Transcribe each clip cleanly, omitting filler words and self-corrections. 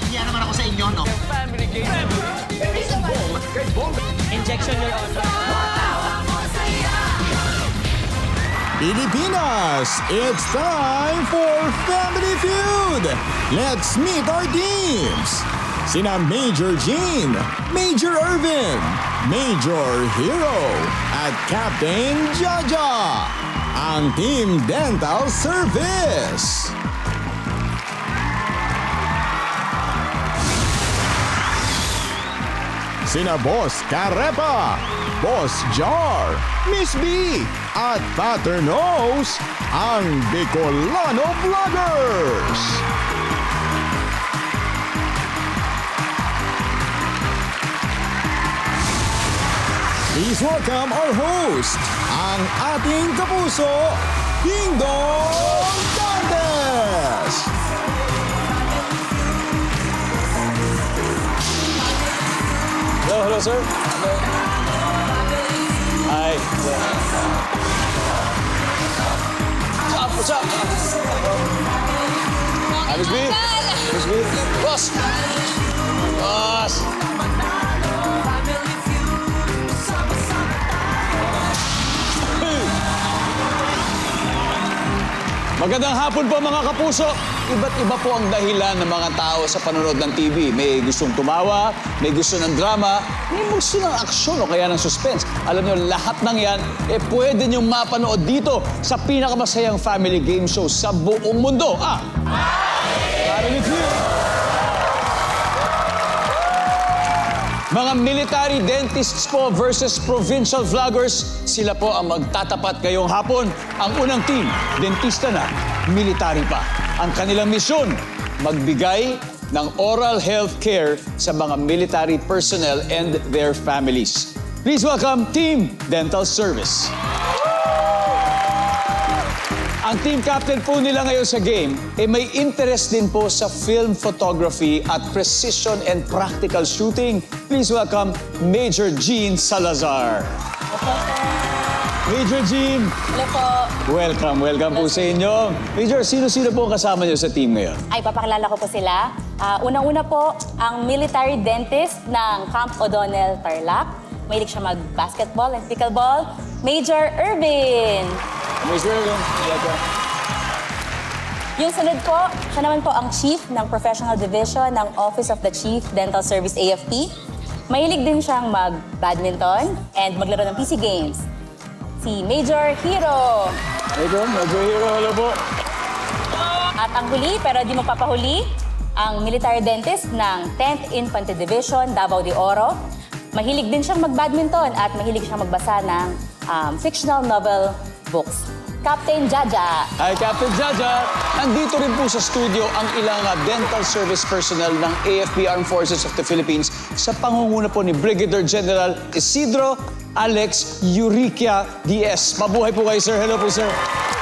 Nahiya naman ako sa inyo, no? Injection, Your Honor. Pilipinas, it's time for Family Feud! Let's meet our teams! Sina Major Jean, Major Irvin, Major Hero, at Captain Jaja, ang Team Dental Service. Sina Boss Carepa, Boss Jar, Miss B, at Paternos, ang Bicolano Vloggers. Please welcome our host, ang ating kapuso, Ding Dong Dantes! Hello, sir. Hi. What's up? Hi, Miss B. Miss B. Boss! Boss! Magandang hapon po mga kapuso. Iba't iba po ang dahilan ng mga tao sa panonood ng TV. May gustong tumawa, may gusto ng drama, may gusto ng aksyon o kaya ng suspense. Alam niyo, lahat ng yan, pwede niyong mapanood dito sa pinakamasayang family game show sa buong mundo. Family Feud! Mga military dentists po versus provincial vloggers, sila po ang magtatapat ngayong hapon. Ang unang team, dentista na, military pa. Ang kanilang misyon, magbigay ng oral health care sa mga military personnel and their families. Please welcome Team Dental Service. Ang team captain po nila ngayon sa game, may interest din po sa film photography at precision and practical shooting. Please welcome Major Jean Salazar. Major Jean. Hello po. Welcome po sa inyo. Major, sino-sino po ang kasama niyo sa team ngayon? Ay, papakilala ko po sila. Unang-una po, ang military dentist ng Camp O'Donnell, Tarlac. Mahilig siya mag-basketball and pickleball. Major Irvin. Major Irvin. Yung sunod po, siya naman po ang chief ng professional division ng Office of the Chief Dental Service AFP. Mahilig din siyang mag-badminton and maglaro ng PC games. Si Major Hero. Major Hero, hello po. At ang huli, pero di mapapahuli, ang military dentist ng 10th Infantry Division, Davao de Oro. Mahilig din siyang mag-badminton at mahilig siyang magbasa ng fictional novel books. Captain Jaja. Hi, Captain Jaja. Nandito rin po sa studio ang ilang dental service personnel ng AFP Armed Forces of the Philippines sa pangunguna po ni Brigadier General Isidro Alex Euriquia Diaz. Mabuhay po kayo, sir. Hello po, sir.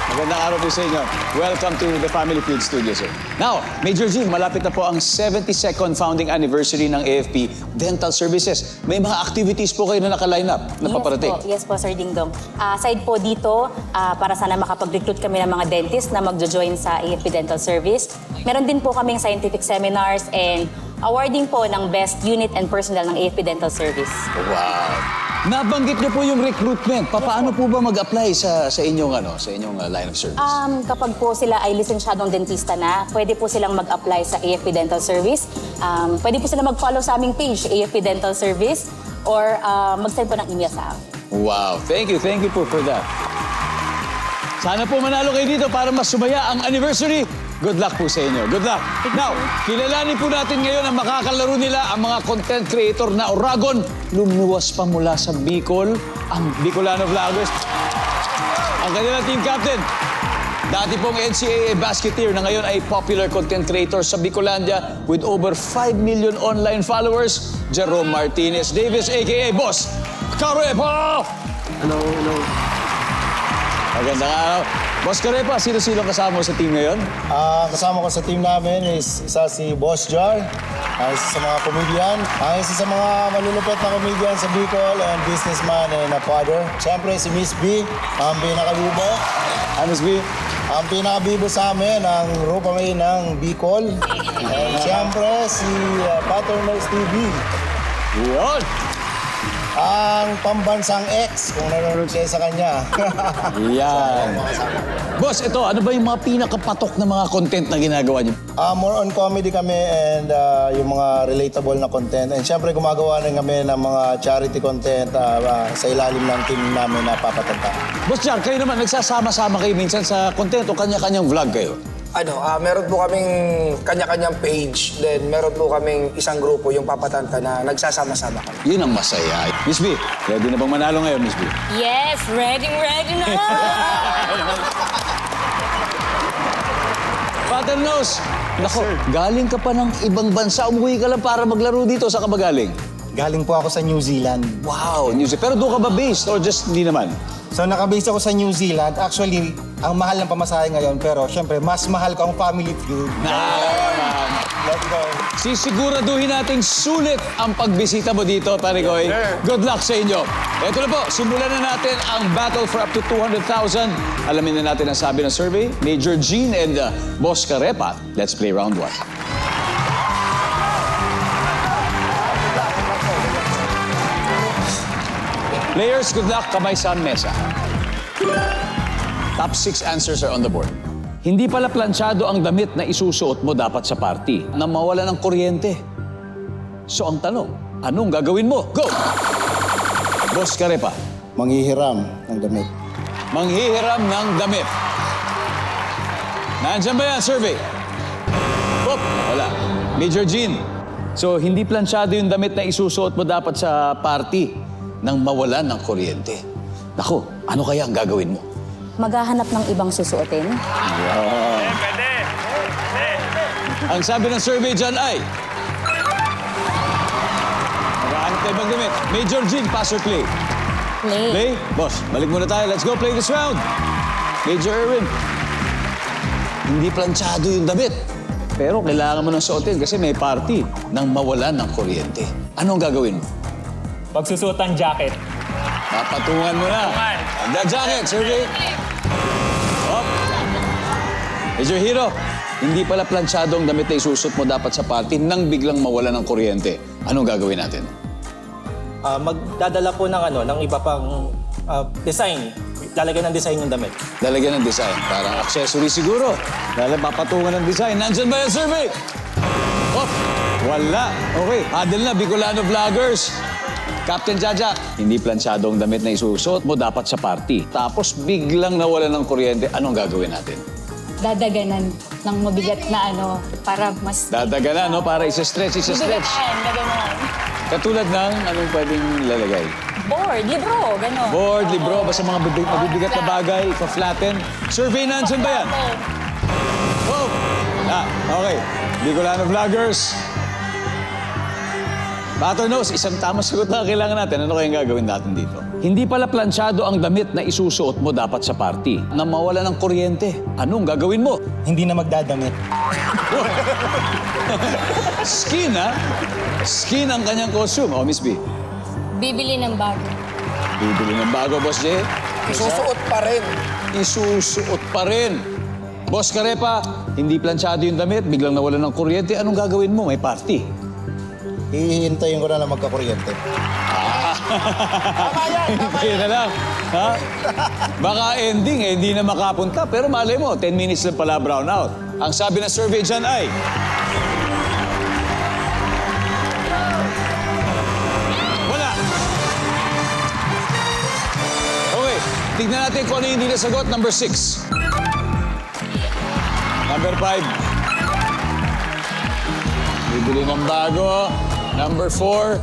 Magandang araw po sa inyo. Welcome to the Family Feud Studio, sir. Now, Major Jean, malapit na po ang 72nd founding anniversary ng AFP Dental Services. May mga activities po kayo na naka-line up na paparating. Yes po, Sir Dingdong. Aside po dito, para sana makapag-recruit kami ng mga dentist na magjo-join sa AFP Dental Service. Meron din po kaming scientific seminars and awarding po ng Best Unit and Personnel ng AFP Dental Service. Wow. Nabanggit niyo po yung recruitment. Paano po ba mag-apply sa inyong line of service? Kapag po sila ay lisensyadong dentista na, pwede po silang mag-apply sa AFP Dental Service. Pwede po sila mag-follow sa aming page, AFP Dental Service, or mag-send po ng email sa amin. Wow. Thank you po for that. Sana po manalo kayo dito para mas sumaya ang anniversary. Good luck po sa inyo. Good luck. Now, kilalanin po natin ngayon ang makakalaro nila, ang mga content creator na Oragon. Lumuwas pa mula sa Bicol, ang Bicolano Vloggers. Ang kanilang team captain, dati pong NCAA basketeer na ngayon ay popular content creator sa Bicolandia with over 5 million online followers, Jerome Martinez Davis, a.k.a. Boss Carepa! Hello. Magandang araw. Boss Carepa, sino-sino kasama mo sa team ngayon? Kasama ko sa team namin is isa si Boss Jar, isa sa mga comedian, isa sa mga malulupit na comedian sa Bicol and businessman and a father. Siyempre si Miss B, ang pinakalubo. Miss B. Ang pinakabibo sa amin, ang Rupa May ng Bicol. And siyempre, si Patternos TV. Yun! Ang pambansang ex, kung nanonood kayo sa kanya. Yan. Boss, ito, ano ba yung mga pinakapatok na mga content na ginagawa niyo? More on comedy kami and yung mga relatable na content. And siyempre, gumagawa rin kami ng mga charity content sa ilalim ng team namin na papatanta. Boss Jar, kayo naman, nagsasama-sama kayo minsan sa content o kanya-kanyang vlog kayo? Meron po kaming kanya-kanyang page, then meron po kaming isang grupo, yung Papatanta, na nagsasama-sama kami. Yun ang masaya. Miss B, ready na bang manalo ngayon, Miss B? Yes, ready na! Patternos, nako, galing ka pa ng ibang bansa, umuwi ka lang para maglaro dito. Saan ka ba galing? Galing po ako sa New Zealand. Wow, New Zealand. Pero doon ka ba based or just hindi naman? So nakabase ako sa New Zealand. Actually, ang mahal ng pamasahe ngayon, pero syempre, mas mahal ko ang family feud. Let's go. Sisiguraduhin nating sulit ang pagbisita mo dito, pare Koy. Good luck sa inyo. Ito na po, simulan na natin ang battle for up to 200,000. Alamin na natin ang sabi ng survey. Major Gene and Boss Carepa. Let's play round 1. Players, good luck. Kamay sa mesa. Top 6 answers are on the board. Hindi pala planchado ang damit na isusuot mo dapat sa party na mawala ng kuryente. So ang tanong, anong gagawin mo? Go! Boss Carepa, Manghihiram ng damit. manghihiram ng damit. Nandiyan ba yan, survey? Oop, wala. Major Gene, so hindi planchado yung damit na isusuot mo dapat sa party nang mawalan ng kuryente. Naku, ano kaya ang gagawin mo? Maghahanap ng ibang susuotin. Ang sabi ng survey dyan ay... Maghahanap tayo bang damit? Major Gene, pass or play? Play. Play? Boss, balik muna tayo. Let's go play this round. Major Erwin. Hindi planchado yung damit. Pero kailangan mo nang suotin kasi may party nang mawalan ng kuryente. Anong gagawin mo? Pagsusuotan jacket. Papatungan mo na. The jacket, survey. Up. Major Hero, hindi pala planchado ang damit na isusot mo dapat sa party nang biglang mawalan ng kuryente. Anong gagawin natin? Magdadala po ng iba pang design. Lalagyan ng design yung damit. Lalagyan ng design. Parang accessory siguro. Dahil papatungan ng design. Nandyan ba yung survey? Oh, wala. Okay, hadal na. Bicolano Vloggers. Captain Jaja, hindi planchado ang damit na isusuot mo dapat sa party. Tapos biglang nawalan ng kuryente. Anong gagawin natin? Dadaganan ng mabigat na para mas... Dadaganan, no? Para isa-stretch. Gaganan. Katulad ng anong pwedeng lalagay? Board, libro, gano'n. Board, libro, basta mga mabibigat na bagay, pa-flatten. Survey, nandyan ba yan? Oh! Okay. Bicolano Vloggers. Patternos, isang tamang sagot na kailangan natin. Ano kayang gagawin natin dito? Hindi pala planchado ang damit na isusuot mo dapat sa party na mawala ng kuryente. Anong gagawin mo? Hindi na magdadamit. Skin, ha? Skin ang kanyang costume. Oh, Miss B. Bibili ng bago. Bibili ng bago, Boss J. Isusuot pa rin. Isusuot pa rin. Boss Carepa, hindi planchado yung damit, biglang nawalan ng kuryente. Anong gagawin mo? May party. Hihintayin ko na lang magkakuryente. Hintayin na lang. Ha? Baka ending, hindi na makapunta. Pero malay mo, 10 minutes lang pala brown out. Ang sabi ng survey dyan ay... Wala. Okay, tignan natin kung ano yung hindi nasagot. Number 6. Number 5. Bibili ng bago. Number 4.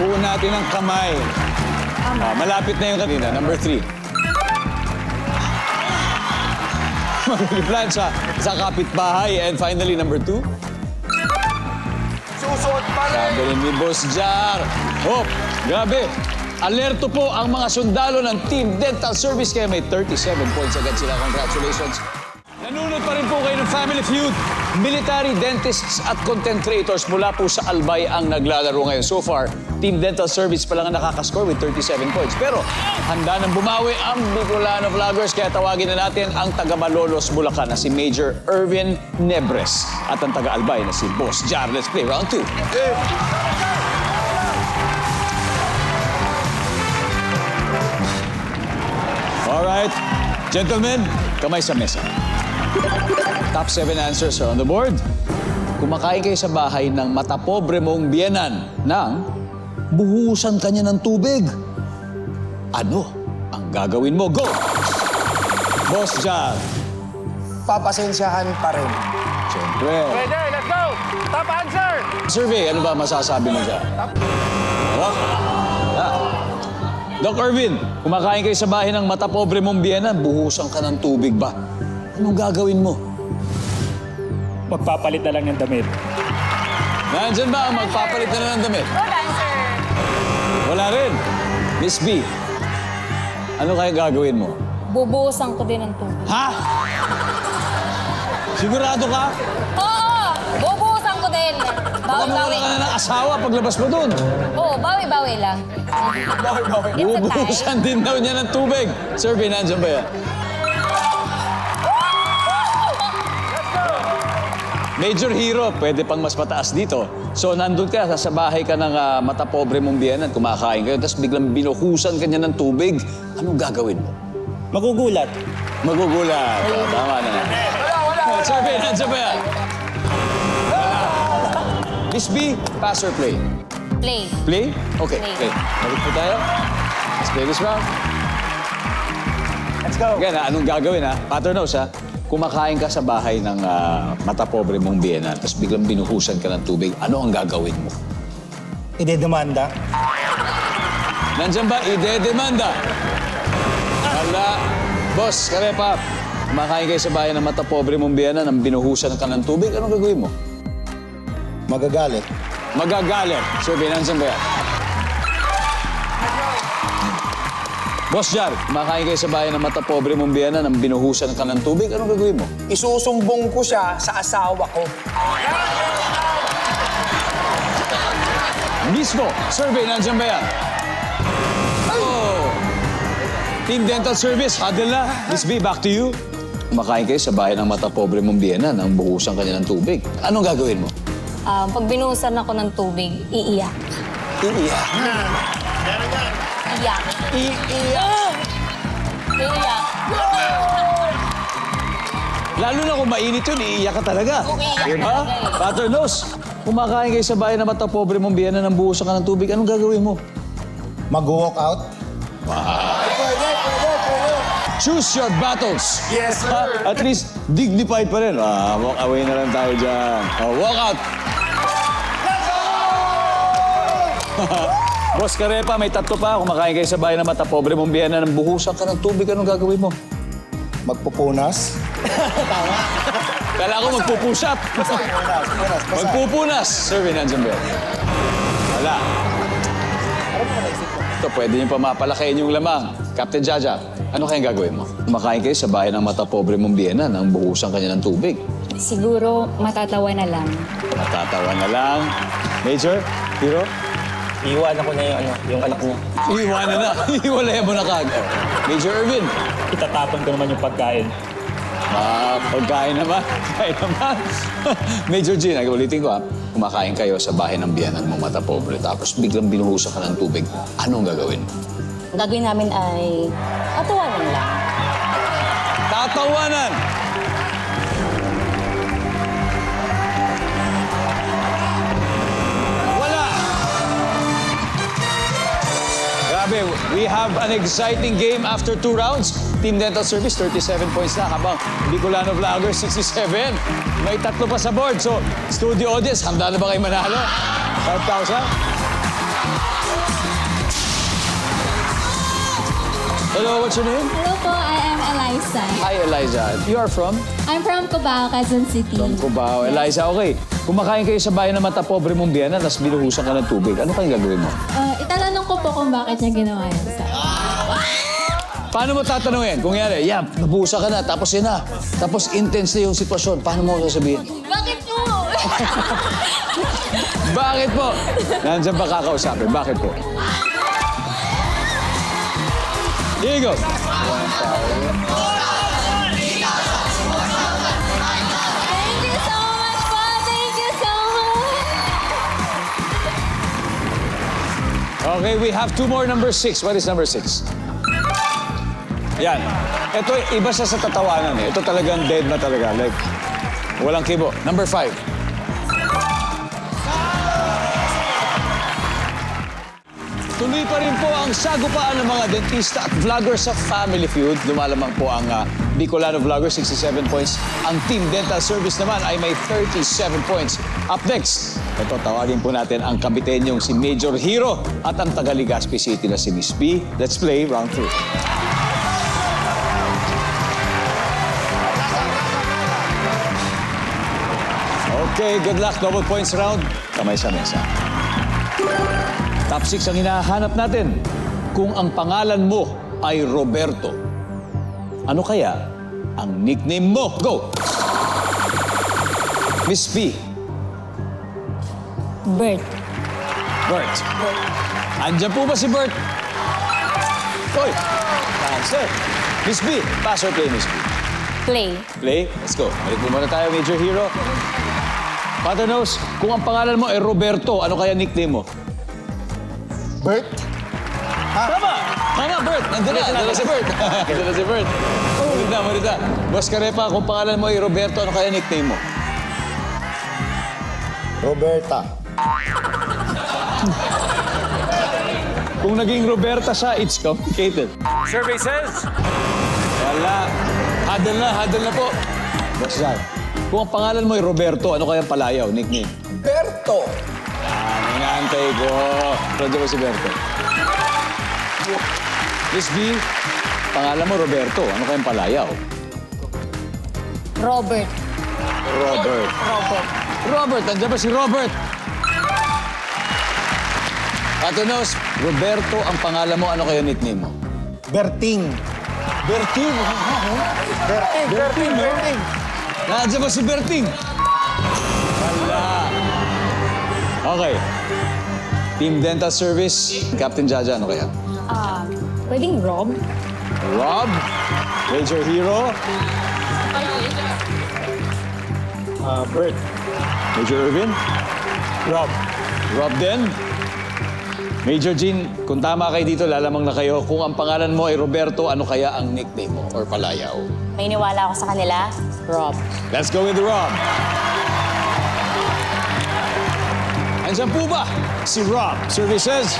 Puo natin ang kamay. Malapit na yung kanina. Number 3. Mag-plan sa kapitbahay. And finally, number 2. Susuot pa rin. Sabi ni Boss Jar. Oh, grabe. Alerto po ang mga sundalo ng Team Dental Service kaya may 37 points agad sila. Congratulations. Nanonood pa rin po kayo ng Family Feud. Military dentists at content creators mula po sa Albay ang naglalaro ngayon. So far, Team Dental Service pa lang ang nakakascore with 37 points. Pero handa nang bumawi ang Bicolano Vloggers, kaya tawagin na natin ang taga Malolos, Bulacan na si Major Erwin Nebres at ang taga Albay na si Boss Jar. Let's play round 2. Alright, gentlemen, kamay sa mesa. Top 7 answers are on the board. Kumakain kayo sa bahay ng matapobre mong biyenan nang buhusan kanya ng tubig. Ano ang gagawin mo? Go! Boss Jar. Papasensyahan pa rin. Siyempre. Pwede, let's go! Top answer! Survey, ano ba masasabi mo dyan? Doc Erwin, kumakain kayo sa bahay ng matapobre mong biyenan, buhusan ka ng tubig ba? Anong gagawin mo? Magpapalit na lang ng damit. Nandyan ba ang magpapalit na lang ng damit? Good answer. Wala rin. Miss B, ano kaya gagawin mo? Bubuhusan ko din ng tubig. Ha? Sigurado ka? Oo! Bubuhusan ko din. Baka mawala Bawi-bawi. ka na ng asawa paglabas mo dun. Oo, bawi-bawi lang. It's a tie. Bubuhusan din daw niya ng tubig. Survey, nandyan ba yan? Major Hero, pwede pang mas mataas dito. So, nandun ka, sa bahay ka ng matapobre mong biyenan, kumakain kayo, tapos biglang binuhusan ka niya ng tubig. Anong gagawin mo? Magugulat. Magugulat. Tama na. Wala. Survey, nandyan ba yan? Wala. Miss B, pass or play? Play. Play? Okay, Play. play. Balik po tayo. Let's play this round. Let's go. Again, anong gagawin ha? Pattern nose ha? Kumakain ka sa bahay ng matapobre mong biyenan, tapos biglang binuhusan ka ng tubig, ano ang gagawin mo? Idedemanda. Nandyan ba? Ide-demanda. Wala. Boss, Karepa, kumakain kayo sa bahay ng matapobre mong biyenan, nang binuhusan ka ng tubig, anong gagawin mo? Magagalit. Magagalit. Survey, nandyan ba yan? Boss Jar, kumakain kayo sa bahay ng matapobre mong biyenan, nang binuhusan ka ng tubig, anong gagawin mo? Isusumbong ko siya sa asawa ko. Mismo, survey, nandyan ba yan? Oh! Team Dental Service, huddle na. Miss B, back to you. Kumakain kayo sa bahay ng matapobre mong biyenan, nang buhusan ka niya ng tubig. Anong gagawin mo? Pag binuhusan ako ng tubig, iiyak. Iiyak. Iyak. Iiyak. Iyak. Lalo na kung mainit yun, iiyak ka talaga. Iiyak Diba? talaga eh. Pattern nose. Kumakain kayo sa bahay ng matapobre mong biyenan, nang buhusan ka ng tubig, anong gagawin mo? Mag-walk out. Choose your battles. Yes, sir. At least, dignified pa rin. Walk away na lang tayo dyan. Walk out. Boss Karepa, may tatlo pa. Kumakain kayo sa bahay ng matapobre mong biyenan, nang buhusan ka ng tubig, anong gagawin mo? Magpupunas. Kala ko magpupush up. Magpupunas. Survey, nandyan ba? Wala. Ito, pwede niyo pa mapalakayin yung lamang. Captain Jaja, ano kayang gagawin mo? Kumakain kayo sa bahay ng matapobre mong biyenan, nang buhusan kanya ng tubig. Siguro matatawa na lang. Matatawa na lang. Major, Hero, Iiwanan ko na yung anak niya. iiwanan na. Iiwalayan mo na kagad. Major Erwin, Itatapon ko naman yung pagkain. pagkain naman. Pagkain naman. Major G, ulitin ko ha. Kumakain kayo sa bahay ng biyenan mong matapobre, tapos biglang binuhusan ka ng tubig. Anong gagawin mo? Ang gagawin namin ay tatawanan lang. Tatawanan! Wala! Grabe, we have an exciting game after 2 rounds. Team Dental Service, 37 points na, habang Bicolano Vloggers, 67. May tatlo pa sa board. So, studio audience, handa na ba kayo manalo? 5,000? Hello, what's your name? Hello po, I am Eliza. Hi, Eliza. You are from? I'm from Cubao, Quezon City. From Cubao. Eliza, okay. Kumakain kayo sa bahay ng matapobre mong biyenan, tapos binuhusan ka ng tubig. Ano kayong gagawin mo? Itatanong ko po kung bakit niya ginawa yun sa paano mo tatanungin? Kung yan, nabusa ka na, tapos yun na. Tapos intense na yung sitwasyon. Paano mo sasabihin? Bakit po? Bakit po? Nandiyan ba kakausapin? Bakit po? Here you go. Thank you so much po. Thank you so much. Okay, we have two more, number 6. What is number 6? Yan. Ito, iba siya sa tatawanan eh. Ito talagang dead na talaga. Like, walang kibo. Number 5. Tuloy pa rin po ang sagupaan ng mga dentista at vlogger sa Family Feud. Lumalamang po ang Bicolano Vlogger, 67 points. Ang Team Dental Service naman ay may 37 points. Up next, ito tawagin po natin ang kabitenyong si Major Hero at ang taga Legazpi City na si Miss B. Let's play round 3. Okay, good luck. Double points round. Kamay sa mesa. Top 6 ang hinahanap natin. Kung ang pangalan mo ay Roberto, ano kaya ang nickname mo? Go! Miss P. Bert. Bert. Andiyan po ba si Bert? Hoy! Answer. Miss B. Pass or play, Miss B? Play. Play? Let's go. Balik mo muna tayo, Major Hero. Father Knows, kung ang pangalan mo ay Roberto, ano kaya nickname mo? Bert? Tama! Tama, Bert! Nandun na si Bert. Nandun na si Bert. Murid na. Boss Carepa, kung pangalan mo ay Roberto, ano kaya nickname mo? Roberta. Kung naging Roberta siya, it's complicated. Survey says... Wala. Hadal na po. Boss Zach, kung ang pangalan mo ay Roberto, ano kaya palayaw, nickname? Berto. Inaantay ko. Radyo mo si Berto. Miss B, pangalan mo Roberto, ano kayang palayaw? Robert. Robert. Robert, nandiyan ba si Robert? Patinos, Roberto ang pangalan mo, ano kaya nickname mo? Berting. Berting. Berting. Nandiyan ba si Berting? Wala. Okay. Team Dental Service, Captain Jaja, ano kaya? Pwedeng Rob? Rob, Major Hero, Bert. Major Irvin, Rob. Rob din. Major Jean, kung tama kayo dito, lalamang na kayo. Kung ang pangalan mo ay Roberto, ano kaya ang nickname mo or palayaw? May iniwala ako sa kanila. Rob. Let's go with the Rob. Andiyan po ba si Rob? Services.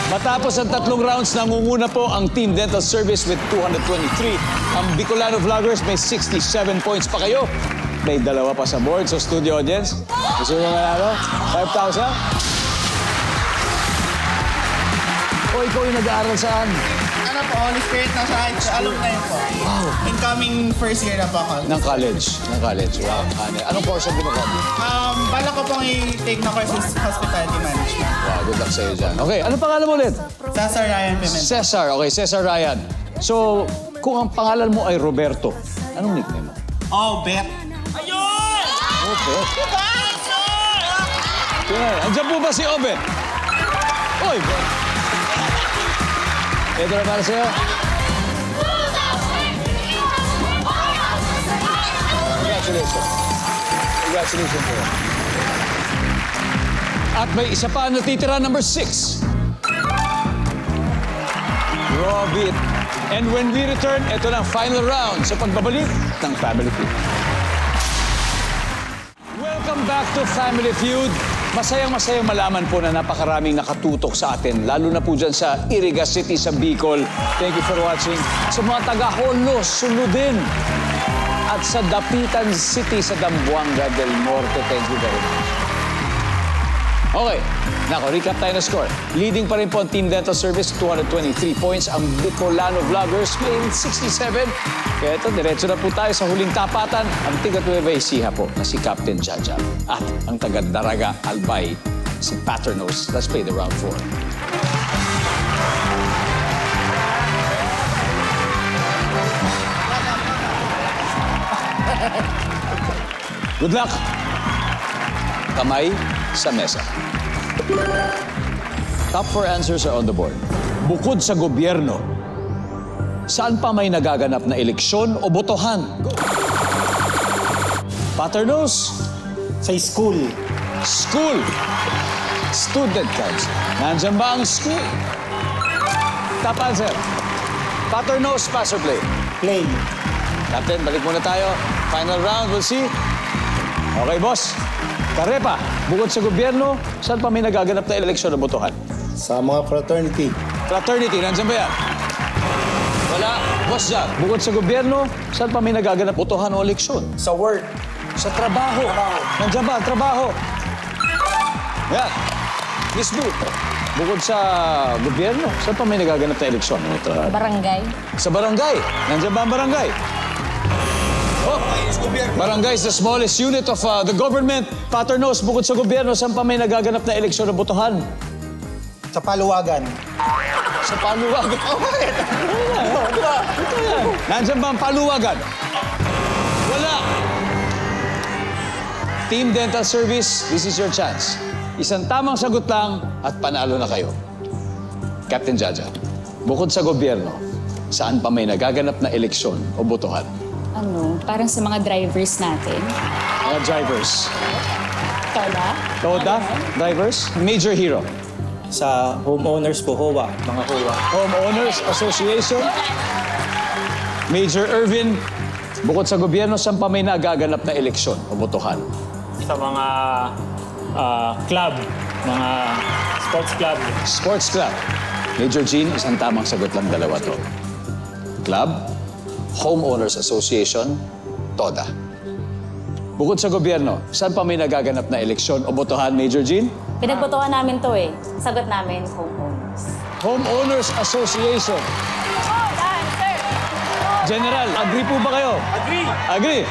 Matapos ang 3 rounds, nangunguna po ang Team Dental Service with 223. Ang Bicolano Vloggers may 67 points pa kayo. May 2 pa sa board. So, studio audience, gusto nyo manalo? 5,000? O ikaw yung nag-aaral saan? Ano po, Holy Spirit na siya. Alumni po. Wow. Incoming first year na po ako. Ng college. Wow. Anong course ang pinag-college? Bala ko pong i-take na course is Hospitality Management. Wow, good luck sa'yo dyan. Okay, ano pangalan mo ulit? Cesar Ryan Pimentel. Cesar. Okay, Cesar Ryan. So, kung ang pangalan mo ay Roberto, anong nickname mo? Oh, Bet. Obet. Yeah. Andiyan po ba si Obet? Oy, Bet. Ito na para sa'yo. Congratulations. Congratulations po. At may isa pa natitira, number 6. Robit. And when we return, ito na ang final round sa pagbabalik ng Family Feud. Welcome back to Family Feud. Masayang-masayang malaman po na napakaraming nakatutok sa atin, lalo na po dyan sa Iriga City sa Bicol. Thank you for watching. Sa mga taga-Holo, Suludin. At sa Dapitan City sa Damboanga del Norte. Thank you very much. Okay. Nako, recap tayo ng score. Leading pa rin po ang Team Dental Service, 223 points. Ang Bicolano Vloggers may 67. Kaya ito, diretso na po tayo sa huling tapatan. Ang tiga Nueva Ecija po na si Captain Jaja. At ang taga Daraga Albay, si Paternos. Let's play the round 4. Good luck! Kamay sa mesa. Top 4 answers are on the board. Bukod sa gobyerno, saan pa may nagaganap na eleksyon o botohan? Go! Paternos? Sa school. School. Student council. Nandiyan ba ang school? Top answer. Paternos, pass or play? Play. Captain, balik muna tayo. Final round, we'll see. Okay, boss. Karepa, bukod sa gobyerno, saan pa may nagaganap na eleksyon o botohan? Sa mga fraternity. Fraternity, nandiyan ba yan? Wala. Boss Jack, bukod sa gobyerno, saan pa may nagaganap botohan o eleksyon? Sa work. Sa trabaho. Nandiyan ba ang trabaho? Yan. Miss Boo, bukod sa gobyerno, saan pa may nagaganap na eleksyon? Barangay. Sa barangay. Nandiyan ba ang barangay? Oh, barangay is the smallest unit of the government. Paternos, bukod sa gobyerno, saan pa may nagaganap na eleksyon o botohan? Sa paluwagan. Sa paluwagan. Okay. Nandiyan ba ang paluwagan? Wala. Team Dental Service, this is your chance. Isang tamang sagot lang at panalo na kayo. Captain Jaja, bukod sa gobyerno, saan pa may nagaganap na eleksyon o botohan? Ano, parang sa mga drivers natin. Mga drivers. Toda. Toda? Drivers? Major hero. Sa homeowners po, HOA. Mga HOA. Homeowners Association. Major Irvin, bukod sa gobyerno, saan pa may nagaganap na eleksyon o botohan? Sa mga club. Mga sports club. Sports club. Major Jean, isang tamang sagot lang, dalawa to. Club, Homeowners Association, TODA. Bukod sa gobyerno, saan pa may nagaganap na eleksyon o botohan, Major Jean? Pinagbotohan namin to eh. Sagot namin, homeowners. Homeowners Association. General, agree po ba kayo? Agree. Agree?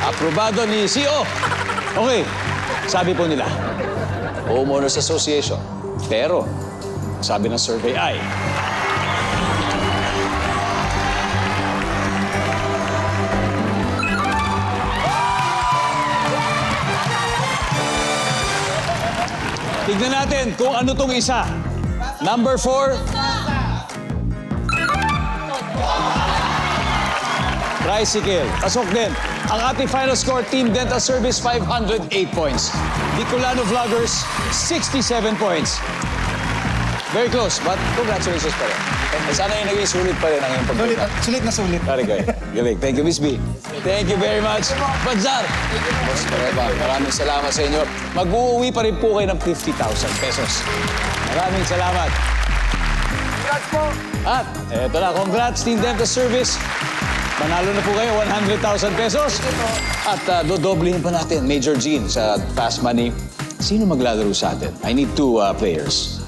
Aprobado ni CO. Okay, sabi po nila, Homeowners Association. Pero, sabi ng survey ay, tignan natin kung ano tong isa. Number 4. Tricycle. Pasok din. Ang ating final score, Team Dental Service, 508 points. Bicolano Vloggers, 67 points. Very close, but congratulations pa rin. Sana yung naging sulit pa rin ang iyong pagpunta. Sulit na sulit. Very good. Galing. Thank you, Miss B. Thank you very much. Bazar! Boss Kareba, maraming salamat sa inyo. Mag-uuwi pa rin po kayo ng 50,000 pesos. Maraming salamat. Congrats po! At eto na, congrats Team Dental Service. Manalo na po kayo, 100,000 pesos. At dodoblihin pa natin, Major Jean, sa Fast Money. Sino maglalaro sa atin? I need 2 players.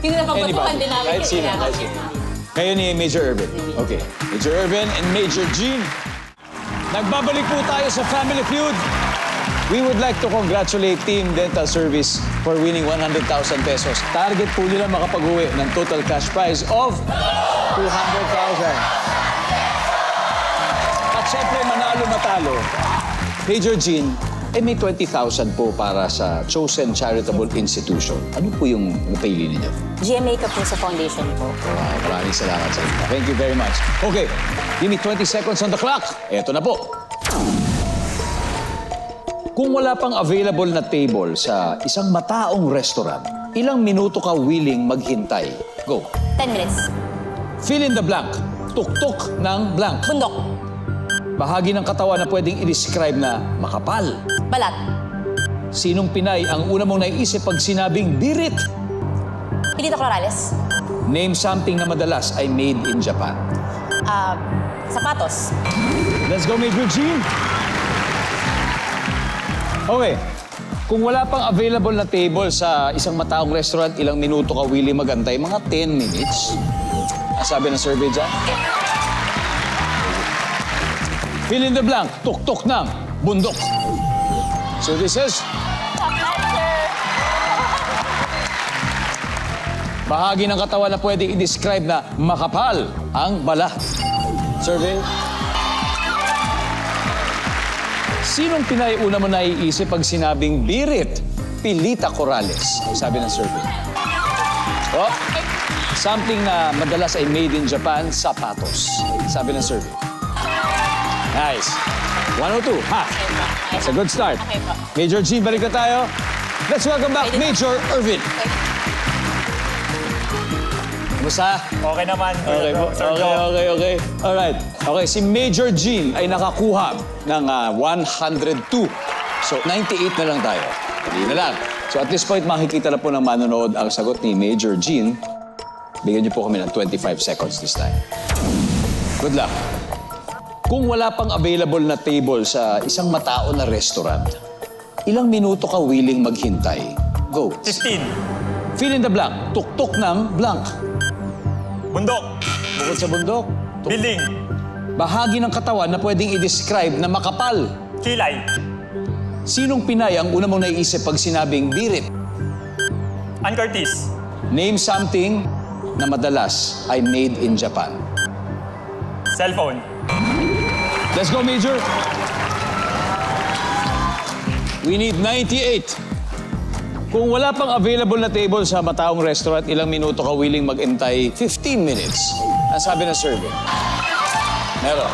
Yung napagbotohan din namin. Kahit sino, kahit sino. Kayo ni Major Irvin. Okay. Major Irvin and Major Jean. Nagbabalik po tayo sa Family Feud. We would like to congratulate Team Dental Service for winning 100,000 pesos. Target po nila makapag-uwi ng total cash prize of 200,000. At syempre, manalo-matalo, Major Jean, may 20,000 po para sa Chosen Charitable Institution. Ano po yung napili ninyo? GMA Kapuso Foundation po. Wow, maraming salamat sa inyo. Thank you very much. Okay, give me 20 seconds on the clock. Eto na po. Kung wala pang available na table sa isang mataong restaurant, ilang minuto ka willing maghintay? Go. 10 minutes. Fill in the blank. Tuktok ng blank. Bundok. Bahagi ng katawan na pwedeng i-describe na makapal. Balat. Sinong Pinay ang una mong naiisip pag sinabing birit? Pilito Corrales. Name something na madalas ay made in Japan. Sapatos. Let's go, Major Jean. Okay. Kung wala pang available na table sa isang mataong restaurant, ilang minuto ka willing magantay? Mga 10 minutes. Ang sabi ng survey dyan. Fill in the blank. Tuktok ng bundok. So this is... Bahagi ng katawan na pwedeng i-describe na makapal ang balat. Survey. Sinong Pinay una mo naiisip pag sinabing birit? Pilita Corrales, sabi ng survey. Oh, something na madalas ay made in Japan, sapatos, sabi ng survey. Nice. 102, ha? That's a good start. Okay po. Major Gene, balik na tayo. Let's welcome back Major Irvin. Kumusta? Okay naman. Okay po. Okay. Alright. Okay, si Major Gene ay nakakuha ng 102. So, 98 na lang tayo. Hindi na lang. So, at this point, makikita na po ng manonood ang sagot ni Major Gene. Bigyan niyo po kami ng 25 seconds this time. Good luck. Kung wala pang available na table sa isang matao na restaurant, ilang minuto ka willing maghintay? Go. 15. Fill in the blank. Tuktok ng blank. Bundok. Bukod sa bundok. Building. Bahagi ng katawan na pwedeng i-describe na makapal. Kilay. Sinong Pinay ang una mong naiisip pag sinabing birit? Ann Curtis. Name something na madalas ay made in Japan. Cellphone. Let's go, Major. We need 98. Kung wala pang available na table sa mataong restaurant, ilang minuto ka willing mag-intay? 15 minutes. Ang sabi ng survey. Meron.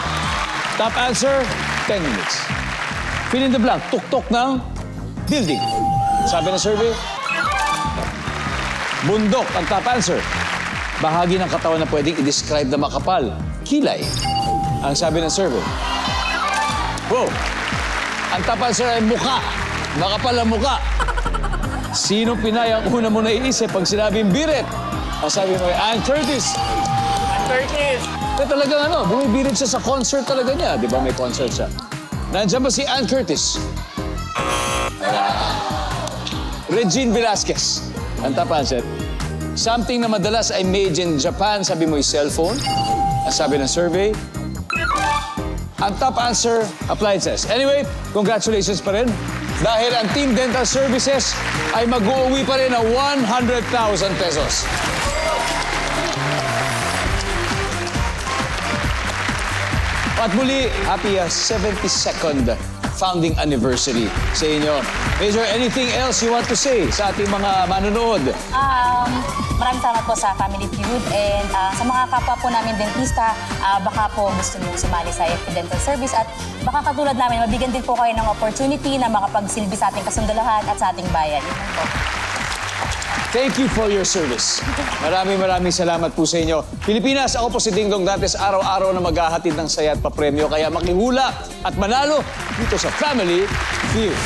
Top answer, 10 minutes. Fill in the blank. Tuktok ng building. Sabi ng survey. Bundok ang top answer. Bahagi ng katawan na pwedeng i-describe na makapal. Kilay. Ang sabi ng survey. Wow. Ang top answer ay muka. Makapal ang muka. Sino Pinay ang una mo naiisip pag sinabing birit? Ang sabi mo ay Ann Curtis. Ann Curtis. Talagang bumibirit siya sa concert talaga niya. Di ba may concert siya? Nandiyan ba si Ann Curtis? Regine Velasquez. Ang top answer. Something na madalas ay made in Japan, sabi mo ay cellphone. Ang sabi ng survey. Ang top answer, appliances. Anyway, congratulations pa rin. Dahil ang Team Dental Services ay mag-uuwi pa rin ng 100,000 pesos. At muli, happy 72nd founding anniversary sa inyo. Major, anything else you want to say sa ating mga manonood? Maraming salamat po sa Family Feud and sa mga kapwa po namin dentista, baka po gusto nyo sumali sa AFP Dental Service at baka katulad namin, mabigyan din po kayo ng opportunity na makapagsilbi sa ating kasundalahan at sa ating bayan. Yun lang po. Thank you for your service. Maraming salamat po sa inyo. Pilipinas, ako po si Dingdong Dantes, araw-araw na maghahatid ng saya at papremyo. Kaya makihula at manalo dito sa Family Feud.